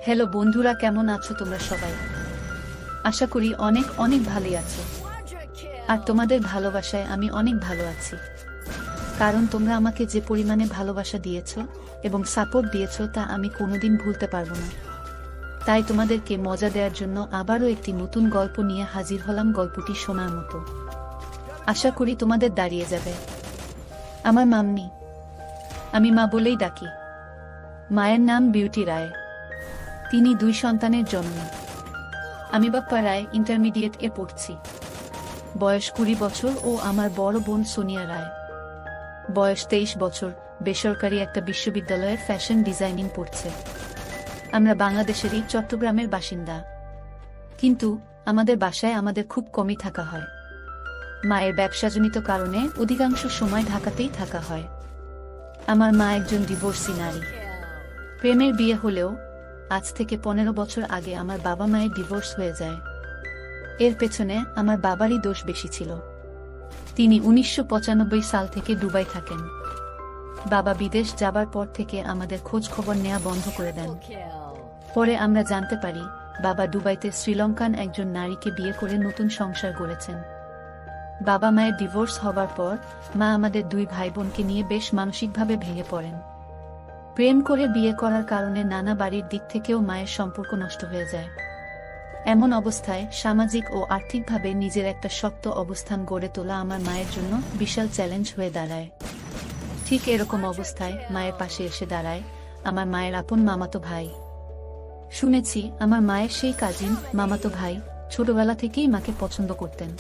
Hello বন্ধুরা, কেমন আছো তোমরা সবাই? আশা করি অনেক অনেক ভালোই আছো। আর তোমাদের ভালোবাসায় আমি অনেক ভালো আছি, কারণ তোমরা আমাকে যে পরিমাণে ভালোবাসা দিয়েছো এবং সাপোর্ট দিয়েছো তা আমি কোনোদিন ভুলতে পারবো না। তাই তোমাদেরকে মজা দেওয়ার জন্য আবারও একটি নতুন গল্প নিয়ে হাজির হলাম, গল্পটি শোনার মতো। আশা করি তোমাদের দাঁড়িয়ে যাবে। আমার মাম্মি, আমি মা বলেই ডাকি। মায়ের নাম বিউটি রায়। তিনি 2 সন্তানের জননী। আমি বাপ্পা রায় ইন্টারমিডিয়েট এ পড়ছি, বয়স 20 বছর, ও আমার বড় বোন সোনিয়া রায়, বয়স 23 বছর, বেসরকারি একটা বিশ্ববিদ্যালয়ে ফ্যাশন ডিজাইনিং পড়ছে। আমরা বাংলাদেশেরই চট্টগ্রামের বাসিন্দা, কিন্তু আমাদের বাসায় আমাদের খুব কমই থাকা হয়। মায়ের ব্যবসাজনিত কারণে অধিকাংশ সময় ঢাকাতেই থাকা হয়। আমার মা একজন ডিভোর্সি নারী। প্রেমের বিয়ে হলেও আজ থেকে 15 বছর আগে আমার বাবা মায়ের ডিভোর্স হয়ে যায়। এর পেছনে আমার বাবারই দোষ বেশি ছিল। তিনি 1995 সাল থেকে দুবাই থাকেন। বাবা বিদেশ যাবার পর থেকে আমাদের খোঁজ খবর নেওয়া বন্ধ করে দেন। পরে আমরা জানতে পারি বাবা দুবাইতে শ্রীলঙ্কান একজন নারীকে বিয়ে করে নতুন সংসার গড়েছেন। বাবা মায়ের ডিভোর্স হবার পর মা আমাদের 2 ভাই বোনকে নিয়ে বেশ মানসিকভাবে ভেঙে পড়েন। প্রেম করে বিয়ে করার কারণে নানা বাড়ির দিক থেকেও মায়ের সম্পর্ক নষ্ট হয়ে যায়। এমন অবস্থায় সামাজিক ও আর্থিকভাবে নিজের একটা শক্ত অবস্থান গড়ে তোলা আমার মায়ের জন্য বিশাল চ্যালেঞ্জ হয়ে দাঁড়ায়। ঠিক এরকম অবস্থায় মায়ের পাশে এসে দাঁড়ায় আমার মায়ের আপন মামাতো ভাই। শুনেছি আমার মায়ের সেই কাজিন মামাতো ভাই ছোটবেলা থেকেই মাকে পছন্দ করতেন,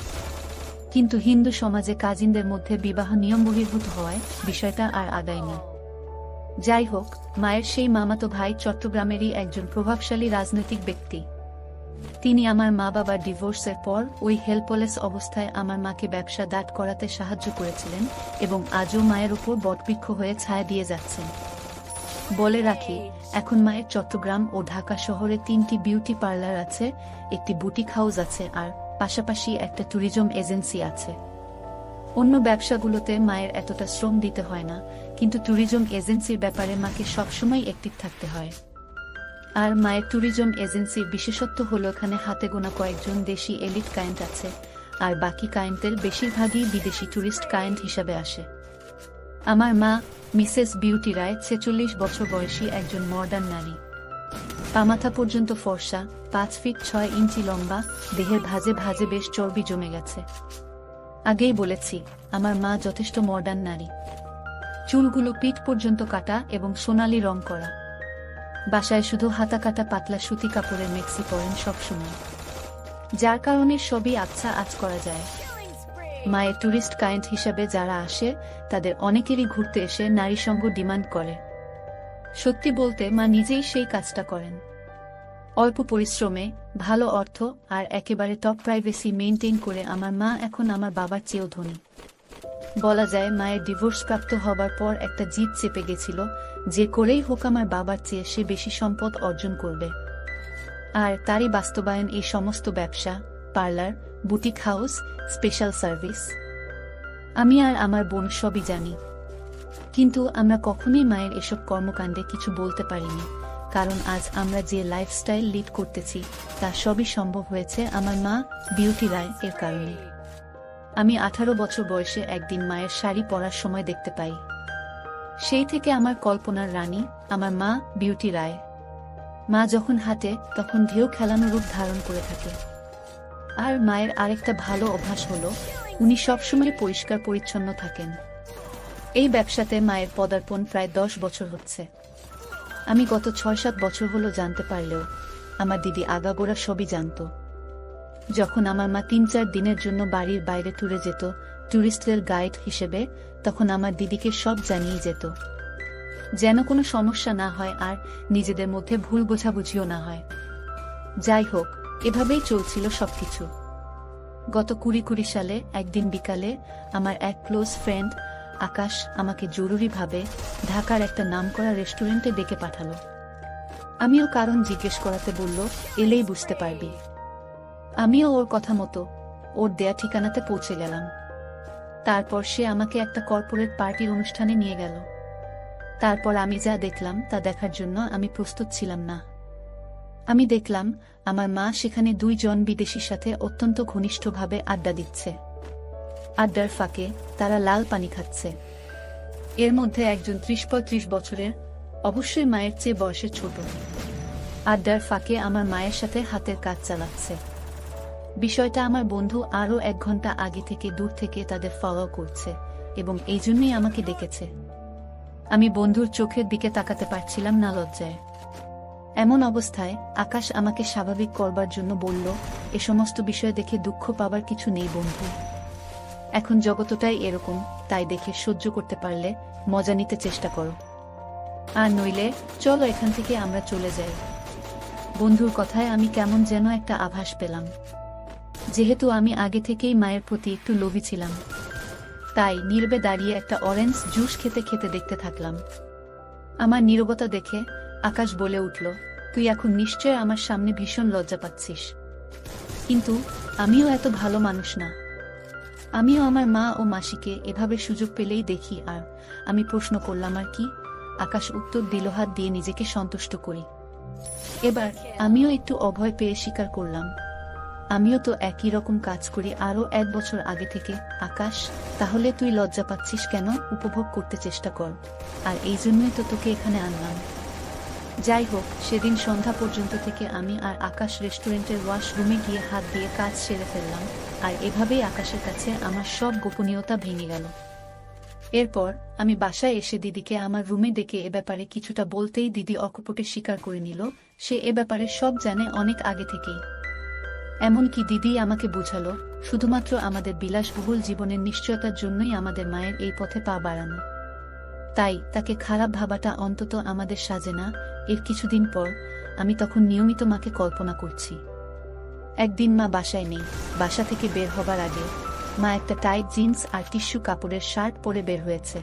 কিন্তু হিন্দু সমাজে কাজিনদের মধ্যে বিবাহ নিয়ম বহির্ভূত হওয়ায় বিষয়টা আর আগায়নি। যাই হোক, মায়ের সেই মামাতো ভাই চট্টগ্রামেরই একজন প্রভাবশালী রাজনৈতিক ব্যক্তি। তিনি আমার মা বাবার ডিভোর্সের পর ওই হেল্পলেস অবস্থায় আমার মাকে ব্যবসা দাঁড় করাতে সাহায্য করেছিলেন এবং আজও মায়ের উপর বটবৃক্ষ হয়ে ছায়া দিয়ে যাচ্ছেন। বলে রাখি, এখন মায়ের চট্টগ্রাম ও ঢাকা শহরে 3টি বিউটি পার্লার আছে, একটি বুটিক হাউস আছে, আর পাশাপাশি একটা ট্যুরিজম এজেন্সি আছে। অন্য ব্যবসাগুলোতে মায়ের এতটা শ্রম দিতে হয় না, কিন্তু ট্যুরিজম এজেন্সির ব্যাপারে মাকে সবসময় অ্যাক্টিভ থাকতে হয়। আর মায়ের ট্যুরিজম এজেন্সির বিশেষত্ব হলো এখানে হাতে গোনা কয়েকজন দেশি এলিট ক্লায়েন্ট আছে, আর বাকি ক্লায়েন্টের বেশিরভাগই বিদেশি ট্যুরিস্ট ক্লায়েন্ট হিসাবে আসে। আমার মা মিসেস বিউটি রায় 46 বছর বয়সী একজন মডার্ন নারী। পামাথা পর্যন্ত ফর্সা, 5 ফিট 6 ইঞ্চি লম্বা, দেহের ভাঁজে ভাঁজে বেশ চর্বি জমে গেছে। আগেই বলেছি, আমার মা যথেষ্ট মডার্ন নারী। চুলগুলো পিঠ পর্যন্ত কাটা এবং সোনালি রং করা। বাসায় শুধু হাতা কাটা পাতলা সুতি কাপড়ের মেক্সি পরেন সবসময়, যার কারণে সবই আচ্ছা আজ করা যায়। মায়ের ট্যুরিস্ট ক্লায়েন্ট হিসাবে যারা আসে তাদের অনেকেরই ঘুরতে এসে নারী সঙ্গ ডিমান্ড করে। সত্যি বলতে মা নিজেই সেই কাজটা করেন। অল্প পরিশ্রমে, ভালো অর্থ আর একেবারে টপ প্রাইভেসি মেইনটেইন করে আমার মা এখন আমার বাবার চেয়েও ধনী। বলা যায় মায়ের ডিভোর্স প্রাপ্ত হবার পর একটা জিদ চেপে গেছিল, যে করেই হোক আমার বাবার চেয়ে সে বেশি সম্পদ অর্জন করবে। আর তারই বাস্তবায়ন এই সমস্ত ব্যবসা, parlour, boutique house, special service. আমি আর আমার বোন সবই জানি, কিন্তু আমরা কখনোই মায়ের এসব কর্মকাণ্ডে কিছু বলতে পারিনি, কারণ আজ আমরা যে লাইফস্টাইল লিড করতেছি তা সবই সম্ভব হয়েছে আমার মা বিউটি রায় এর কারণে। আমি 18 বছর বয়সে একদিন মায়ের শাড়ি পরার সময় দেখতে পাই। সেই থেকে আমার কল্পনার রানী আমার মা বিউটি রায়। মা যখন হাঁটে তখন ঢেউ খেলানো রূপ ধারণ করে থাকে। আর মায়ের আরেকটা ভালো অভ্যাস হলো উনি সবসময় পরিষ্কার পরিচ্ছন্ন থাকেন। এই ব্যবসাতে মায়ের পদার্পণ প্রায় 10 বছর হচ্ছে। আমি গত 6-7 বছর হলো জানতে পারলেও আমার দিদি আগাগোড়া সবই জানত। যখন আমার মা 3-4 দিনের জন্য বাড়ির বাইরে ট্যুরে যেত ট্যুরিস্টদের গাইড হিসেবে, তখন আমার দিদিকে সব জানিয়ে যেত, যেন কোনো সমস্যা না হয় আর নিজেদের মধ্যে ভুল বোঝাবুঝিও না হয়। যাই হোক, এভাবেই চলছিল সবকিছু। গত 2020 সালে একদিন বিকালে আমার এক ক্লোজ ফ্রেন্ড আকাশ আমাকে জরুরিভাবে ঢাকার একটা নামকরা রেস্টুরেন্টে ডেকে পাঠালো। আমিও কারণ জিজ্ঞেস করাতে বলল, এলেই বুঝতে পারবি। আমিও ওর কথা মতো ওর দেয়া ঠিকানাতে পৌঁছে গেলাম। তারপর সে আমাকে একটা কর্পোরেট পার্টির অনুষ্ঠানে নিয়ে গেল। তারপর আমি যা দেখলাম তা দেখার জন্য আমি প্রস্তুত ছিলাম না। আমি দেখলাম আমার মা সেখানে 2 জন বিদেশির সাথে অত্যন্ত ঘনিষ্ঠভাবে আড্ডা দিচ্ছে। আড্ডার ফাঁকে তারা লাল পানি খাচ্ছে। এর মধ্যে একজন 30-35 বছরের, অবশ্যই মায়ের চেয়ে বয়সে ছোট। আড্ডার ফাঁকে আমার মায়ের সাথে হাতের কাজ চালাচ্ছে। বিষয়টা আমার বন্ধু আরও 1 ঘন্টা আগে থেকে দূর থেকে তাদের ফলো করছে এবং এই জন্যই আমাকে ডেকেছে। আমি বন্ধুর চোখের দিকে তাকাতে পারছিলাম না লজ্জায়। এমন অবস্থায় আকাশ আমাকে স্বাভাবিক করবার জন্য বলল, এ সমস্ত বিষয় দেখে দুঃখ পাবার কিছু নেই বন্ধু। এখন জগতটাই এরকম, তাই দেখে সহ্য করতে পারলে মজা নিতে চেষ্টা করো, আর নইলে চলো এখান থেকে আমরা চলে যাই। বন্ধুর কথায় আমি কেমন যেন একটা আভাস পেলাম। যেহেতু আমি আগে থেকেই মায়ের প্রতি একটু লোভী ছিলাম, তাই নীরবে দাঁড়িয়ে একটা অরেঞ্জ জুস খেতে খেতে দেখতে থাকলাম। আমার নীরবতা দেখে আকাশ বলে উঠল, তুই এখন নিশ্চয় আমার সামনে ভীষণ লজ্জা পাচ্ছিস, কিন্তু আমিও এত ভালো মানুষ না। আমিও আমার মা ও মাসিকে এভাবে সুযোগ পেলেই দেখি, আর আমি প্রশ্ন করলাম আর কি? আকাশ উত্তর দিল, হাত দিয়ে নিজেকে সন্তুষ্ট করি। এবার আমিও একটু অভয় পেয়ে স্বীকার করলাম, আমিও তো একই রকম কাজ করি আরো 1 বছর আগে থেকে। আকাশ, তাহলে তুই লজ্জা পাচ্ছিস কেন? উপভোগ করতে চেষ্টা কর, আর এই জন্যই তো তোকে এখানে আনলাম। যাই হোক, সেদিন সন্ধ্যা পর্যন্ত থেকে আমি আর আকাশ রেস্টুরেন্টের ওয়াশরুমে গিয়ে হাত দিয়ে কাজ সেরে ফেললাম, আর এভাবেই আকাশের কাছে আমার সব গোপনীয়তা ভেঙে গেল। এরপর আমি বাসায় এসে দিদিকে আমার রুমে ডেকে এ ব্যাপারে কিছুটা বলতেই দিদি অকপটে স্বীকার করে নিল সে এ ব্যাপারে সব জানে অনেক আগে থেকেই। এমনকি দিদি আমাকে বুঝালো, শুধুমাত্র আমাদের বিলাসবহুল জীবনের নিশ্চয়তার জন্যই আমাদের মায়ের এই পথে পা বাড়ানো, তাই তাকে খারাপ ভাবাটা অন্তত আমাদের সাজে না। এর কিছুদিন পর আমি তখন নিয়মিত মাকে কল্পনা করছি। একদিন মা বাসায় নেই। বাসা থেকে বের হবার আগে মা একটা টাইট জিন্স আর টিস্যু কাপড়ের শার্ট পরে বের হয়েছে।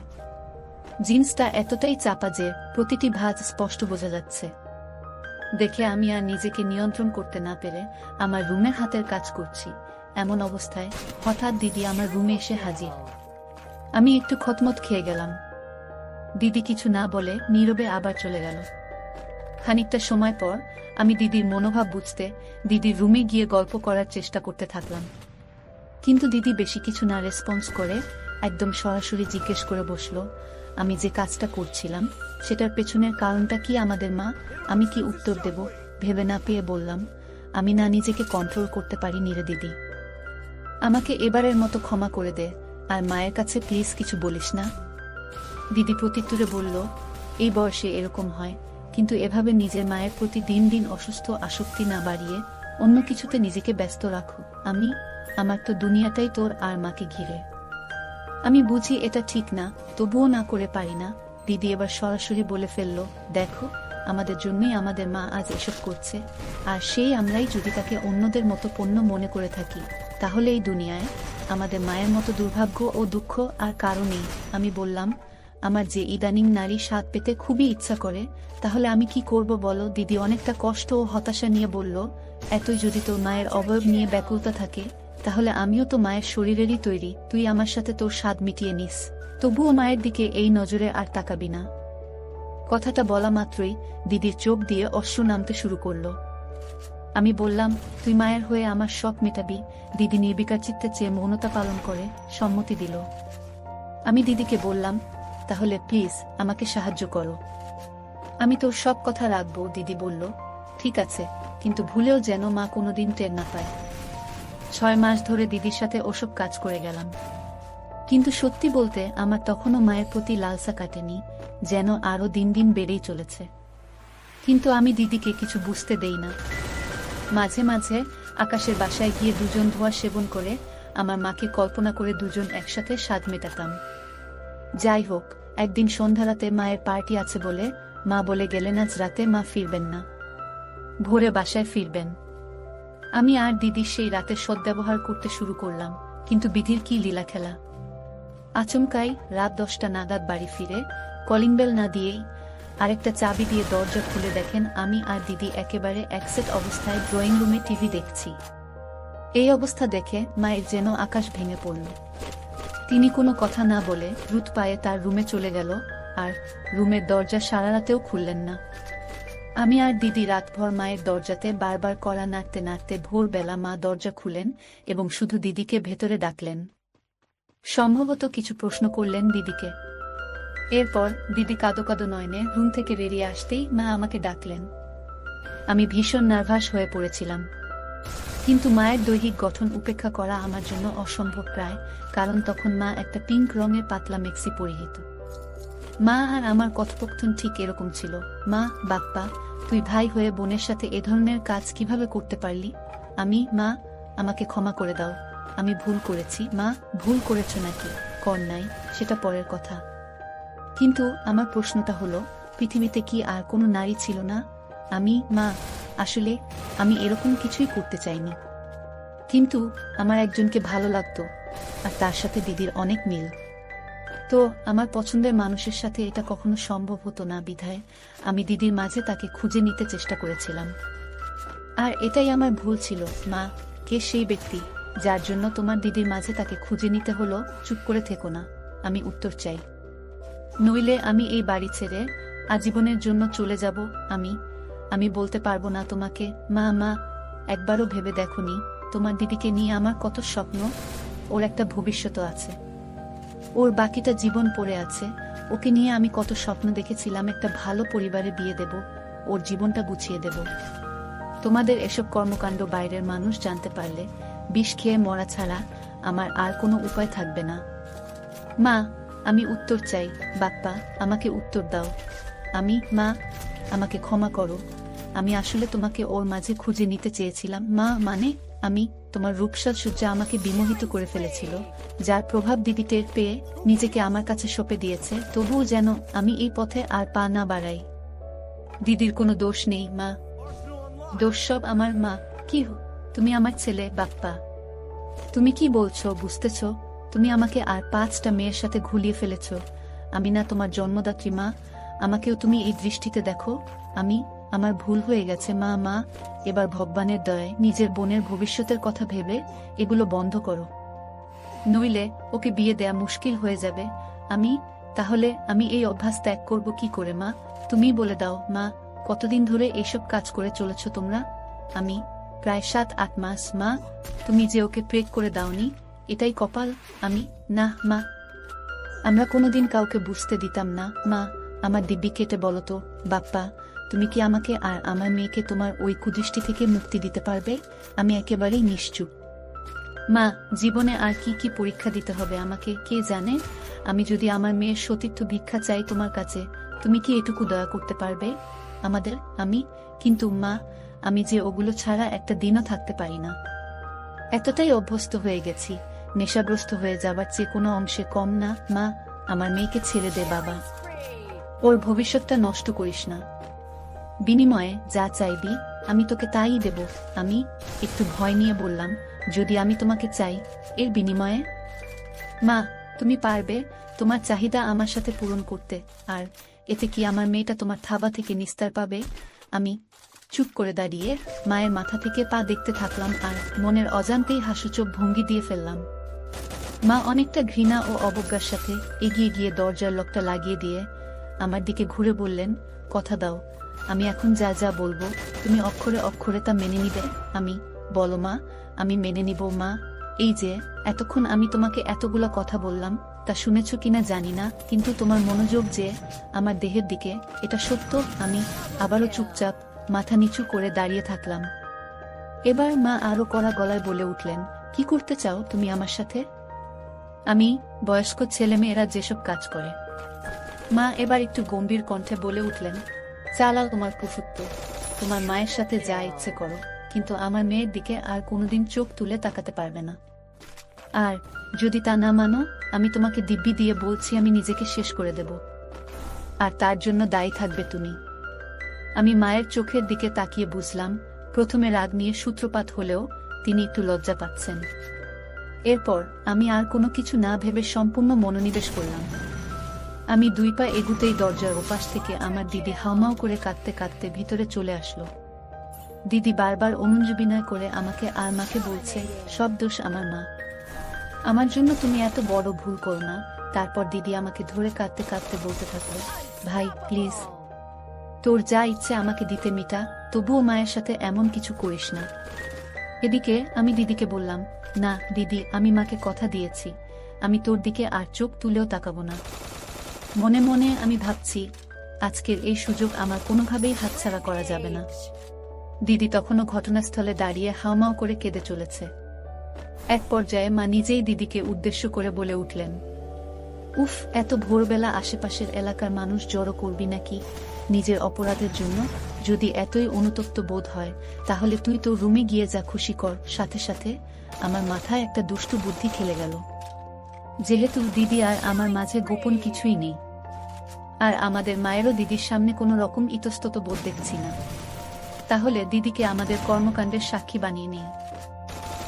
জিন্সটা এতটাই চাপা যে প্রতিটি ভাঁজ স্পষ্ট বোঝা যাচ্ছে। দেখে আমি আর নিজেকে নিয়ন্ত্রণ করতে না পেরে আমার রুমের হাতের কাজ করছি। এমন অবস্থায় হঠাৎ দিদি আমার রুমে এসে হাজির। আমি একটু খতমত খেয়ে গেলাম। দিদি কিছু না বলে নীরবে আবার চলে গেল। খানিকটা সময় পর আমি দিদির মনোভাব বুঝতে দিদির রুমে গিয়ে গল্প করার চেষ্টা করতে থাকলাম, কিন্তু দিদি বেশি কিছু না রেসপন্স করে একদম সরাসরি জিজ্ঞেস করে বসলো, আমি যে কাজটা করছিলাম সেটার পেছনের কারণটা কি আমাদের মা? আমি কি উত্তর দেব ভেবে না পেয়ে বললাম, আমি না নিজেকে কন্ট্রোল করতে পারিনি রে দিদি, আমাকে এবারের মতো ক্ষমা করে দে, আর মায়ের কাছে প্লিজ কিছু বলিস না। দিদি প্রত্যুত্তরে বলল, এই বয়সে এরকম হয়, কিন্তু এভাবে নিজের মায়ের প্রতি দিন দিন অসুস্থ আসক্তি না বাড়িয়ে অন্য কিছুতে নিজেকে ব্যস্ত রাখো। আমার তো দুনিয়াটাই তোর আর মাকে ঘিরে। আমি বুঝি এটা ঠিক না, তবুও না করে পারি না। দিদি এবার সরাসরি বলে ফেলল, দেখো, আমাদের জন্যই আমাদের মা আজ এসব করছে, আর সেই আমরাই যদি তাকে অন্যদের মতো পণ্য মনে করে থাকি, তাহলে এই দুনিয়ায় আমাদের মায়ের মতো দুর্ভাগ্য ও দুঃখ আর কারো নেই। আমি বললাম, আমার যে ইদানিং নারী স্বাদ পেতে খুবই ইচ্ছা করে, তাহলে আমি কি করব বলো? দিদি অনেকটা কষ্ট ও হতাশা নিয়ে বলল, এতই যদি তোর মায়ের অবয়ব নিয়ে ব্যাকুলতা থাকে, তাহলে আমিও তো মায়ের শরীরেরই তৈরি, তুই আমার সাথে তোর স্বাদ মিটিয়ে নিস, তবুও মায়ের দিকে এই নজরে আর তাকাবি না। কথাটা বলা মাত্রই দিদির চোখ দিয়ে অশ্রু নামতে শুরু করলো। আমি বললাম, তুই মায়ের হয়ে আমার শখ মেটাবি? দিদি নির্বিকার চিত্তে চেয়ে মৌনতা পালন করে সম্মতি দিল। আমি দিদিকে বললাম, তাহলে প্লিজ আমাকে সাহায্য করো, আমি তোর সব কথা রাখবো। দিদি বলল, ঠিক আছে, কিন্তু ভুলেও যেন মা কোনোদিন টের না পায়। 6 মাস ধরে দিদির সাথে ওসব কাজ করে গেলাম, কিন্তু সত্যি বলতে আমার তখনও মায়ের প্রতি লালসা কাটেনি, যেন আরো দিন দিন বেড়েই চলেছে। কিন্তু আমি দিদিকে কিছু বুঝতে দেই না। মাঝে মাঝে আকাশের বাসায় গিয়ে দুজন ধোঁয়া সেবন করে আমার মাকে কল্পনা করে দুজন একসাথে স্বাদ মেটাতাম। যাই হোক, একদিন সন্ধ্যারাতে মায়ের পার্টি আছে বলে মা বলে গেলেন আজ রাতে মা ফিরবেন না, ভোরে বাসায় ফিরবেন। আমি আর দিদি সেই রাতে সদ্ব্যবহার করতে শুরু করলাম, কিন্তু বিধির কি লীলা খেলা। আচমকাই রাত 10টা নাগাদ বাড়ি ফিরে কলিং বেল না দিয়েই আরেকটা চাবি দিয়ে দরজা খুলে দেখেন আমি আর দিদি একেবারে একসেট অবস্থায় ড্রয়িং রুমে টিভি দেখছি। এই অবস্থা দেখে মায়ের যেন আকাশ ভেঙে পড়ল। তিনি কোনো কথা না বলে দ্রুত পায়ে তার রুমে চলে গেল, আর রুমের দরজা সারা রাতেও খুললেন না। আমি আর দিদি রাতভর মায়ের দরজাতে বারবার কড়া নাড়তে নাড়তে ভোরবেলা মা দরজা খুলেন এবং শুধু দিদিকে ভেতরে ডাকলেন। সম্ভবত কিছু প্রশ্ন করলেন দিদিকে। এরপর দিদি কাঁদো কাঁদো নয়নে রুম থেকে বেরিয়ে আসতেই মা আমাকে ডাকলেন। আমি ভীষণ নার্ভাস হয়ে পড়েছিলাম, কিন্তু মায়ের দৈহিক গঠন উপেক্ষা করা আমার জন্য অসম্ভব প্রায়, কারণ তখন মা একটা পিঙ্ক রঙের পাতলা মেক্সি পরিহিত। মা আর আমার কথোপকথন ঠিক এরকম ছিল। মা, বাপ্পা, তুই ভাই হয়ে বোনের সাথে এ ধরনের কাজ কিভাবে করতে পারলি? মা, আমাকে ক্ষমা করে দাও, আমি ভুল করেছি। মা, ভুল করেছ নাকি কর নাই সেটা পরের কথা, কিন্তু আমার প্রশ্নটা হলো, পৃথিবীতে কি আর কোনো নারী ছিল না? মা, আসলে আমি এরকম কিছুই করতে চাইনি, কিন্তু আমার একজনকে ভালো লাগতো, আর তার সাথে দিদির অনেক মিল। তো আমার পছন্দের মানুষের সাথে এটা কখনো সম্ভব হতো না, বিধায় আমি দিদির মাঝে তাকে খুঁজে নিতে চেষ্টা করেছিলাম। আর এটাই আমার ভুল ছিল। মা, কে সেই ব্যক্তি যার জন্য তোমার দিদির মাঝে তাকে খুঁজে নিতে হলো? চুপ করে থেকো না, আমি উত্তর চাই, নইলে আমি এই বাড়ি ছেড়ে আজীবনের জন্য চলে যাব। আমি বলতে পারবো না তোমাকে। মা, একবারও ভেবে দেখোনি তোমার দিদিকে নিয়ে আমার কত স্বপ্ন? ওর একটা ভবিষ্যৎ আছে, ওর বাকিটা জীবন পড়ে আছে। ওকে নিয়ে আমি কত স্বপ্ন দেখেছিলাম, একটা ভালো পরিবারে বিয়ে দেব, ওর জীবনটা গুছিয়ে দেব। তোমাদের এসব কর্মকাণ্ড বাইরের মানুষ জানতে পারলে বিষ খেয়ে মরা ছাড়া আমার আর কোনো উপায় থাকবে না। মা, আমি উত্তর চাই। বাপ্পা, আমাকে উত্তর দাও। মা, আমাকে ক্ষমা করো, আমি আসলে তোমাকে ওর মাঝে খুঁজে নিতে চেয়েছিলাম। মা, মানে তোমার রূপসাজ সজ্জা আমাকে বিমোহিত করে ফেলেছিল, যার প্রভাব দিদি টের পেয়ে নিজেকে আমার কাছে সঁপে দিয়েছে। তবুও যেন আমি এই পথে আর পা না বাড়াই। দিদির কোনো দোষ নেই মা, দোষ সব আমার। মা, কি তুমি আমার ছেলে? বাপ্পা, তুমি কি বলছো? বুঝতেছ? তুমি আমাকে আর 5টা মেয়ের সাথে ঘুলিয়ে ফেলেছ। আমি না তোমার জন্মদাত্রী? মা, আমাকেও তুমি এই দৃষ্টিতে দেখো। আমার ভুল হয়ে গেছে। মা, এবার ভগবানের দয়ায় নিজের বোনের ভবিষ্যতের কথা ভেবে এগুলো বন্ধ করো, নইলে ওকে বিয়ে দেয়া মুশকিল হয়ে যাবে। তাহলে আমি এই অভ্যাস ত্যাগ করব কি করে? মা, তুমি বলে দাও। মা, কতদিন ধরে এইসব কাজ করে চলেছ তোমরা? প্রায় 7-8 মাস। মা, তুমি যে ওকে প্রেগ করে দাওনি, এটাই কপাল। না মা, আমরা কোনোদিন কাউকে বুঝতে দিতাম না। মা, আমার দিব্যি কেটে বলো তো। বাপ্পা, তুমি কি আমাকে আর আমার মেয়েকে তোমার ওই কুদৃষ্টি থেকে মুক্তি দিতে পারবে? আমি একেবারেই নিশ্চুপ। মা, জীবনে আর কি কি পরীক্ষা দিতে হবে আমাকে কে জানে। আমি যদি আমার মেয়ের সতীর্থ ভিক্ষা চাই তোমার কাছে, তুমি কি এটুকু দয়া করতে পারবে আমাদের? কিন্তু মা, আমি যে ওগুলো ছাড়া একটা দিনও থাকতে পারি না। এতটাই অভ্যস্ত হয়ে গেছি, নেশাগ্রস্ত হয়ে যাবার চেয়ে কোনো অংশে কম না। মা, আমার মেয়েকে ছেড়ে দে বাবা, ওর ভবিষ্যৎটা নষ্ট করিস না। বিনিময়ে যা চাইবি আমি তোকে তাই দেব। আমি একটু ভয় নিয়ে বললাম, যদি আমি তোমাকে চাই, এর বিনিময়ে? মা, তুমি পারবে তোমার চাহিদা আমার সাথে পূরণ করতে, আর এতে কি আমার মেয়েটা তোমার থাবা থেকে নিস্তার পাবে? আমি চুপ করে দাঁড়িয়ে মায়ের মাথা থেকে পা দেখতে থাকলাম, আর মনের অজান্তেই হাসুচোখ ভঙ্গি দিয়ে ফেললাম। মা অনেকটা ঘৃণা ও অবজ্ঞার সাথে এগিয়ে গিয়ে দরজার লকটা লাগিয়ে দিয়ে আমার দিকে ঘুরে বললেন, কথা দাও, আমি এখন যা যা বলবো তুমি অক্ষরে অক্ষরে তা মেনে নিবে। বলো মা, আমি মেনে নিব। মা, এই যে এতক্ষণ আমি তোমাকে এতগুলো কথা বললাম, তা শুনেছ কিনা জানি না, কিন্তু তোমার মনোযোগ যে আমার দেহের দিকে, এটা সত্য। আমি আবারও চুপচাপ মাথা নিচু করে দাঁড়িয়ে থাকলাম। এবার মা আরো কড়া গলায় বলে উঠলেন, কি করতে চাও তুমি আমার সাথে? বয়স্ক ছেলেমেয়েরা যেসব কাজ করে। মা এবার একটু গম্ভীর কণ্ঠে বলে উঠলেন, চালাও তোমার কুফুত্ব, তোমার মায়ের সাথে যা ইচ্ছে করো, কিন্তু আমার মেয়ের দিকে আর কোনোদিন চোখ তুলে তাকাতে পারবে না। আর যদি তা না মানো, আমি তোমাকে দিব্যি দিয়ে বলছি, আমি নিজেকে শেষ করে দেব, আর তার জন্য দায়ী থাকবে তুমি। আমি মায়ের চোখের দিকে তাকিয়ে বুঝলাম, প্রথমে রাগ নিয়ে সূত্রপাত হলেও তিনি একটু লজ্জা পাচ্ছেন। এরপর আমি আর কোনো কিছু না ভেবে সম্পূর্ণ মনোনিবেশ করলাম। আমি 2 পা এগুতেই দরজার ওপাশ থেকে আমার দিদি হাউমাউ করে কাঁদতে কাঁদতে ভিতরে চলে আসলো। দিদি বারবার অনুনয় করে আমাকে আর মাকে বলছে, সব দোষ আমার মা, আমার জন্য তুমি এত বড় ভুল করো না। তারপর দিদি আমাকে ধরে কাঁদতে কাঁদতে বলতে থাকলো, ভাই প্লিজ, তোর যা ইচ্ছে আমাকে দিতে মিটা, তবুও মায়ের সাথে এমন কিছু করিস না। এদিকে আমি দিদিকে বললাম, না দিদি, আমি মাকে কথা দিয়েছি, আমি তোর দিকে আর চোখ তুলেও তাকাবো না। মনে মনে আমি ভাবছি, আজকের এই সুযোগ আমার কোনোভাবেই হাতছাড়া করা যাবে না। দিদি তখনও ঘটনাস্থলে দাঁড়িয়ে হাউমাউ করে কেঁদে চলেছে। এক পর্যায়ে মা নিজেই দিদিকে উদ্দেশ্য করে বলে উঠলেন, উফ, এত ভোরবেলা আশেপাশের এলাকার মানুষ জড়ো করবি নাকি নিজের অপরাধের জন্য? যদি এতই অনুতপ্ত বোধ হয় তাহলে তুই তো রুমে গিয়ে যা খুশি কর। সাথে সাথে আমার মাথায় একটা দুষ্টু বুদ্ধি খেলে গেল। যেহেতু দিদি আর আমার মাঝে গোপন কিছুই নেই, আর আমাদের মায়েরও দিদির সামনে কোনো রকম ইতস্তত বোধ দেখছি না, তাহলে দিদিকে আমাদের কর্মকাণ্ডের সাক্ষী বানিয়ে নেই।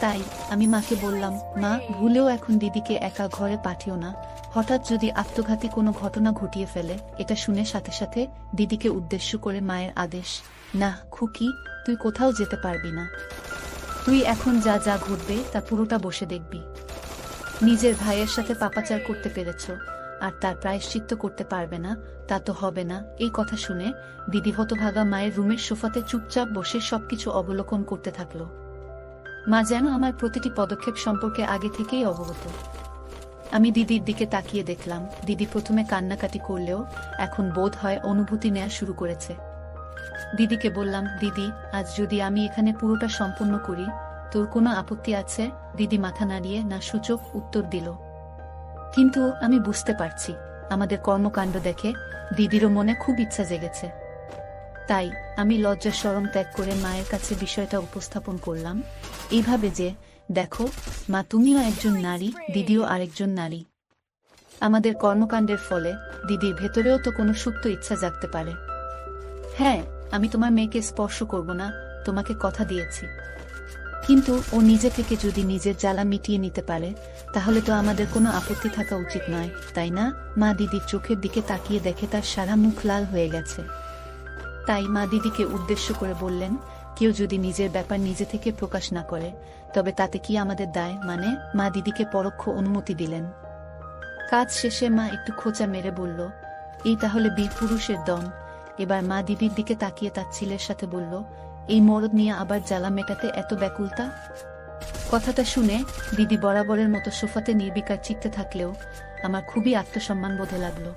তাই আমি মাকে বললাম, মা, ভুলেও এখন দিদিকে একা ঘরে পাঠিও না। হঠাৎ যদি আত্মঘাতী কোনো ঘটনা ঘটিয়ে ফেলে। এটা শুনে সাথে সাথে দিদিকে উদ্দেশ্য করে মায়ের আদেশ, না খুকি, তুই কোথাও যেতে পারবি না। তুই এখন যা যা ঘটবে তা পুরোটা বসে দেখবি। নিজের ভাইয়ের সাথে পাপাচার করতে পেরেছ, আর তার প্রায়শ্চিত্ত করতে পারবে না, তা তো হবে না। এই কথা শুনে দিদি হতভাগা মায়ের রুমের সোফাতে চুপচাপ বসে সবকিছু অবলোকন করতে থাকল। মা যেন আমার প্রতিটি পদক্ষেপ সম্পর্কে আগে থেকেই অবগত। আমি দিদির দিকে তাকিয়ে দেখলাম, দিদি প্রথমে কান্নাকাটি করলেও এখন বোধ হয় অনুভূতি নেওয়া শুরু করেছে। দিদিকে বললাম, দিদি, আজ যদি আমি এখানে পুরোটা সম্পূর্ণ করি, তোর কোনো আপত্তি আছে? দিদি মাথা নাড়িয়ে না সূচক উত্তর দিল। কিন্তু আমি বুঝতে পারছি আমাদের কর্মকাণ্ড দেখে দিদিরও মনে খুব ইচ্ছা জেগেছে। তাই আমি লজ্জা শরম ত্যাগ করে মায়ের কাছে বিষয়টা উপস্থাপন করলাম এইভাবে যে, দেখো মা, তুমিও একজন নারী, দিদিও আরেকজন নারী। আমাদের কর্মকাণ্ডের ফলে দিদির ভেতরেও তো কোনো সুপ্ত ইচ্ছা জাগতে পারে। হ্যাঁ, আমি তোমার মেয়েকে স্পর্শ করব না, তোমাকে কথা দিয়েছি। কিন্তু ও নিজে থেকে যদি নিজের জ্বালা মিটিয়ে নিতে পারে তাহলে তো আমাদের কোনো আপত্তি থাকা উচিত নয়, তাই না? মা দিদির চোখের দিকে তাকিয়ে দেখে তার সারা মুখ লাল হয়ে গেছে। তাই মা দিদিকে উদ্দেশ্য করে বললেন, কেউ যদি নিজের ব্যাপার নিজে থেকে প্রকাশ না করে তবে তাতে কি আমাদের দায়? মানে মা দিদিকে পরোক্ষ অনুমতি দিলেন। কাজ শেষে মা একটু খোঁচা মেরে বলল, এই তাহলে বীর পুরুষের দম। এবার মা দিদির দিকে তাকিয়ে তার ছেলের সাথে বলল, এই মরদ নিয়ে আবার জ্বালা মেটাতে এত ব্যাকুলতা? কথাটা শুনে দিদি বরাবরের মতো সোফাতে নির্বিকার চিত্তে থাকলেও আমার খুবই আত্মসম্মান বোধে লাগলো।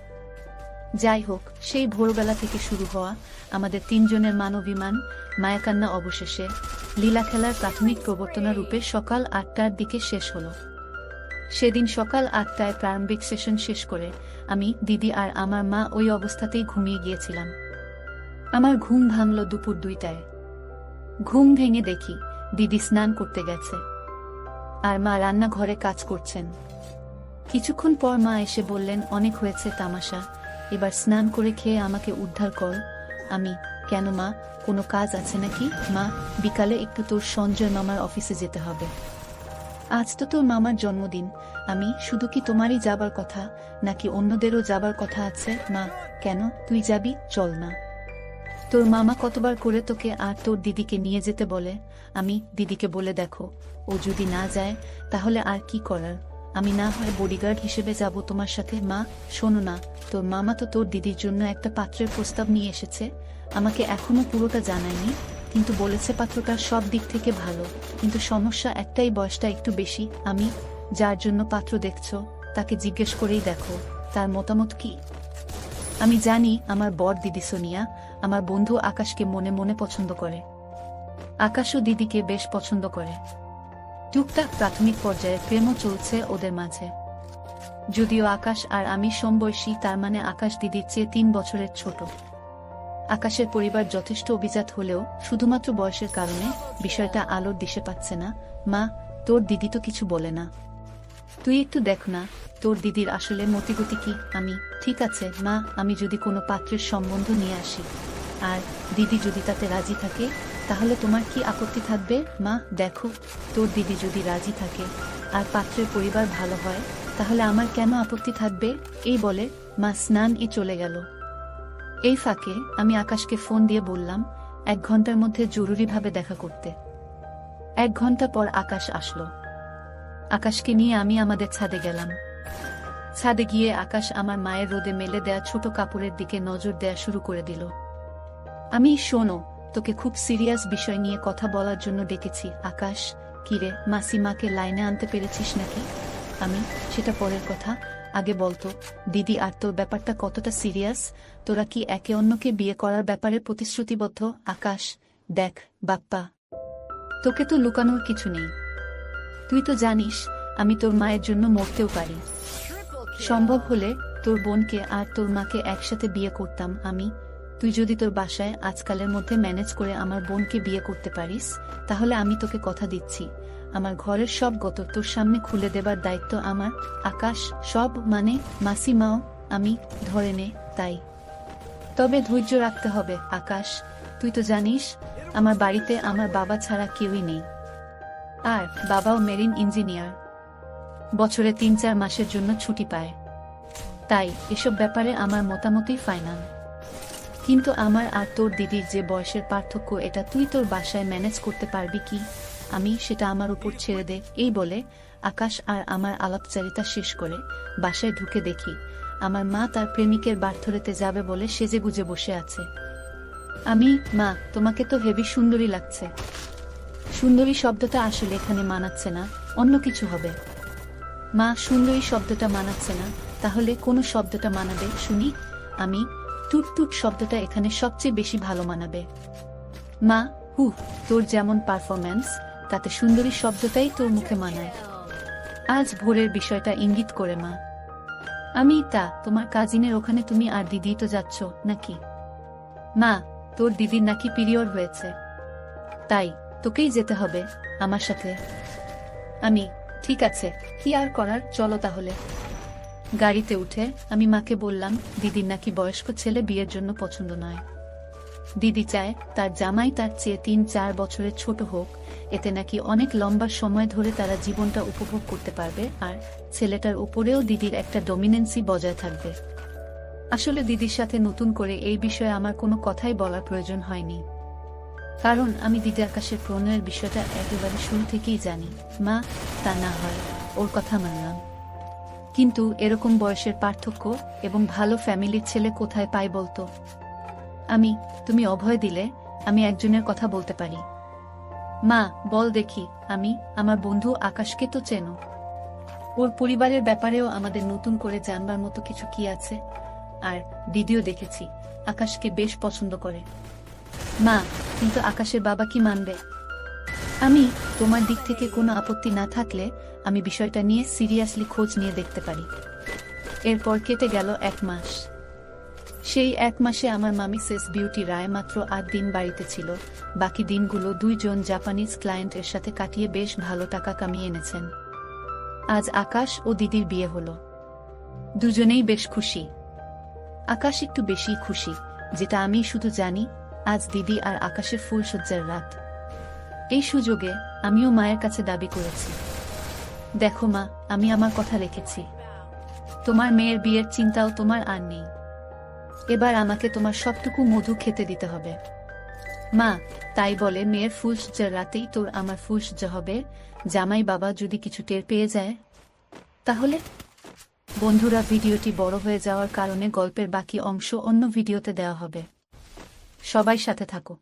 যাই হোক, সেই ভোরবেলা থেকে শুরু হওয়া আমাদের তিনজনের মানবিমান মায়াকান্না অবশেষে লীলা খেলার প্রাথমিক প্রবর্তনা রূপে সকাল ৮টার দিকে শেষ হলো। সেদিন সকাল ৮টায় প্রারম্ভিক সেশন শেষ করে আমি, দিদি আর আমার মা ওই অবস্থাতেই ঘুমিয়ে গিয়েছিলাম। আমার ঘুম ভাঙল দুপুর ২টায়। ঘুম ভেঙে দেখি দিদি স্নান করতে গেছে আর মা রান্নাঘরে কাজ করছেন। কিছুক্ষণ পর মা এসে বললেন, অনেক হয়েছে তামাশা, এবার স্নান করে খেয়ে আমাকে উদ্ধার কর। আমি, কেন মা, কোনো কাজ আছে নাকি? মা, বিকালে একটু তোর সঞ্জয় মামার অফিসে যেতে হবে। আজ তো তোর মামার জন্মদিন। আমি, শুধু কি তোমারই যাবার কথা নাকি অন্যদেরও যাবার কথা আছে? মা, কেন, তুই যাবি? চল না। তোর মামা কতবার করে তোকে আর তোর দিদিকে নিয়ে যেতে বলে। আমি, দিদিকে বলে দেখো, ও যদি না যায় তাহলে আর কি করার, আমি না হয় বডিগার্ড হিসেবে যাব তোমার সাথে। মা, শোনো না, তোর মামা তো তোর দিদির জন্য একটা পাত্রের প্রস্তাব নিয়ে এসেছে। আমাকে এখনো পুরোটা জানায়নি, কিন্তু বলেছে পাত্রটা সব দিক থেকে ভালো, কিন্তু সমস্যা একটাই, বয়সটা একটু বেশি। আমি, যার জন্য পাত্র দেখছো তাকে জিজ্ঞেস করেই দেখো, তার মতামত কি। আমি জানি আমার বর দিদি সোনিয়া আমার বন্ধু আকাশকে মনে মনে পছন্দ করে। আকাশও দিদিকে বেশ পছন্দ করে। টুকটাক প্রাথমিক পর্যায়ে প্রেমও চলছে ওদের মাঝে। যদিও আকাশ আর আমি সমবয়সী, তার মানে আকাশ দিদির চেয়ে ৩ বছরের ছোট। আকাশের পরিবার যথেষ্ট অভিজাত হলেও শুধুমাত্র বয়সের কারণে বিষয়টা আলোর দিশে পাচ্ছে না। মা, তোর দিদি তো কিছু বলে না? তুই একটু দেখ না তোর দিদির আসলে মতিগতি কি। আমি, ঠিক আছে মা, আমি যদি কোনো পাত্রের সম্বন্ধ নিয়ে আসি আর দিদি যদি তাতে রাজি থাকে তাহলে তোমার কি আপত্তি থাকবে? মা, দেখো, তোর দিদি যদি রাজি থাকে আর পাত্রের পরিবার ভালো হয় তাহলে আমার কেন আপত্তি থাকবে? এই বলে মা স্নান চলে গেল। এই ফাঁকে আমি আকাশকে ফোন দিয়ে বললাম ১ ঘন্টার মধ্যে জরুরিভাবে দেখা করতে। ১ ঘন্টা পর আকাশ আসলো। আকাশকে নিয়ে আমি আমাদের ছাদে গেলাম। ছাদে গিয়ে আকাশ আমার মায়ের রোদে মেলে দেয়া ছোট কাপড়ের দিকে নজর দেয়া শুরু করে দিল। আমি শোনো, তোকে খুব সিরিয়াস বিষয় নিয়ে কথা বলার জন্য ডেকেছি। আকাশ, কিরে, মাসিমাকে লাইনে আনতে পেরেছিস নাকি? আমি, সেটা পরের কথা, আগে বলতো দিদি আর তোর ব্যাপারটা কতটা সিরিয়াস? তোরা কি একে অন্যকে বিয়ে করার ব্যাপারে প্রতিশ্রুতিবদ্ধ? আকাশ, দেখ বাপ্পা, তোকে তো লুকানোর কিছু নেই। তুই তো জানিস আমি তোর মায়ের জন্য মরতেও পারি। সম্ভব হলে তোর বোনকে আর তোর মাকে একসাথে বিয়ে করতাম আমি। তুই যদি তোর বাসায় আজকালের মধ্যে ম্যানেজ করে আমার বোনকে বিয়ে করতে পারিস, তাহলে আমি তোকে কথা দিচ্ছি আমার ঘরের সব গত তোর সামনে খুলে দেবার দায়িত্ব আমার। আকাশ, সব মানে? মাসিমাও আমি ধরে নে তাই। তবে ধৈর্য রাখতে হবে আকাশ। তুই তো জানিস আমার বাড়িতে আমার বাবা ছাড়া কেউই নেই, আর বাবাও মেরিন ইঞ্জিনিয়ার, বছরে ৩-৪ মাসের জন্য ছুটি পায়। তাই এসব ব্যাপারে আমার মতামতই ফাইনাল। কিন্তু আমার আর তোর দিদির যে বয়সের পার্থক্য, এটা তুই তোর বাসায় ম্যানেজ করতে পারবি কি? আমি, সেটা আমার উপর ছেড়ে দে। এই বলে আকাশ আর আমার আলাপচারিতা শেষ করে বাসায় ঢুকে দেখি আমার মা তার প্রেমিকের বার্থডেতে যাবে বলে সেজেগুজে বসে আছে। আমি, মা, তোমাকে তো হেভি সুন্দরী লাগছে। সুন্দরী শব্দটা আসলে এখানে মানাচ্ছে না, অন্য কিছু হবে। মা, সুন্দরী শব্দটা মানাচ্ছে না, তাহলে কোন শব্দটা মানাবে শুনি? আমি, টুটটুট শব্দটা এখানে সবচেয়ে বেশি ভালো মানাবে। মা, তোর যেমন পারফরম্যান্স, তাতে সুন্দরী শব্দটাই তোর মুখে মানায়। আজ ভোরের বিষয়টা ইঙ্গিত করে মা। আমি, তা তোমার কাজিনের ওখানে তুমি আর দিদি তো যাচ্ছ নাকি? মা, তোর দিদির নাকি পিরিয়ড হয়েছে, তাই তোকেই যেতে হবে আমার সাথে। আমি, ঠিক আছে, কি আর করার, চলো তাহলে। গাড়িতে উঠে আমি মাকে বললাম দিদির নাকি বয়স্ক ছেলে বিয়ের জন্য পছন্দ নয়। দিদি চায় তার জামাই তার চেয়ে ৩-৪ বছরের ছোট হোক, এতে নাকি অনেক লম্বা সময় ধরে তারা জীবনটা উপভোগ করতে পারবে, আর ছেলেটার উপরেও দিদির একটা ডমিনেন্সি বজায় থাকবে। আসলে দিদির সাথে নতুন করে এই বিষয়ে আমার কোনো কথাই বলার প্রয়োজন হয়নি, কারণ আমি দিদি আকাশের প্রণয়ের বিষয়টা একেবারে শুরু থেকেই জানি। মা, তা না হয় ওর কথা মানলাম, কিন্তু এরকম বয়সের পার্থক্য এবং ভালো ফ্যামিলির ছেলে কোথায় পাই বলতো? আমি, তুমি অভয় দিলে আমি একজনের কথা বলতে পারি। মা, বল দেখি। আমি, আমার বন্ধু আকাশকে তো চেনো, ওর পরিবারের ব্যাপারেও আমাদের নতুন করে জানবার মতো কিছু কি আছে? আর দিদিও দেখেছি আকাশকে বেশ পছন্দ করে। মা, কিন্তু আকাশের বাবা কি মানবে? আমি, তোমার দিক থেকে কোনো আপত্তি না থাকলে আমি বিষয়টা নিয়ে সিরিয়াসলি খোঁজ নিয়ে দেখতে পারি। এরপর কেটে গেল ১ মাস। সেই ১ মাসে আমার মামি সেস বিউটি রায় মাত্র ৮ দিন বাড়িতে ছিল। বাকি দিনগুলো ২ জন জাপানিজ ক্লায়েন্টের সাথে কাটিয়ে বেশ ভালো টাকা কামিয়ে এনেছেন। আজ আকাশ ও দিদির বিয়ে হলো। দুজনেই বেশ খুশি। আকাশ একটু বেশি খুশি, যেটা আমি শুধু জানি আজ দিদি আর আকাশের ফুলসজ্জার রাত। এই সুযোগে আমিও মায়ের কাছে দাবি করেছি, দেখো মা, আমি আমার কথা রেখেছি। তোমার মেয়ের বিয়ের চিন্তাও তোমার আর নেই। এবার আমাকে তোমার সবটুকু মধু খেতে দিতে হবে। মা, তাই বলে মেয়ের ফুলসজ্জার রাতেই তোর আমার ফুলসজ্জা হবে? জামাই বাবা যদি কিছু টের পেয়ে যায় তাহলে? বন্ধুরা, ভিডিওটি বড় হয়ে যাওয়ার কারণে গল্পের বাকি অংশ অন্য ভিডিওতে দেওয়া হবে। সবাই সাথে থাকো।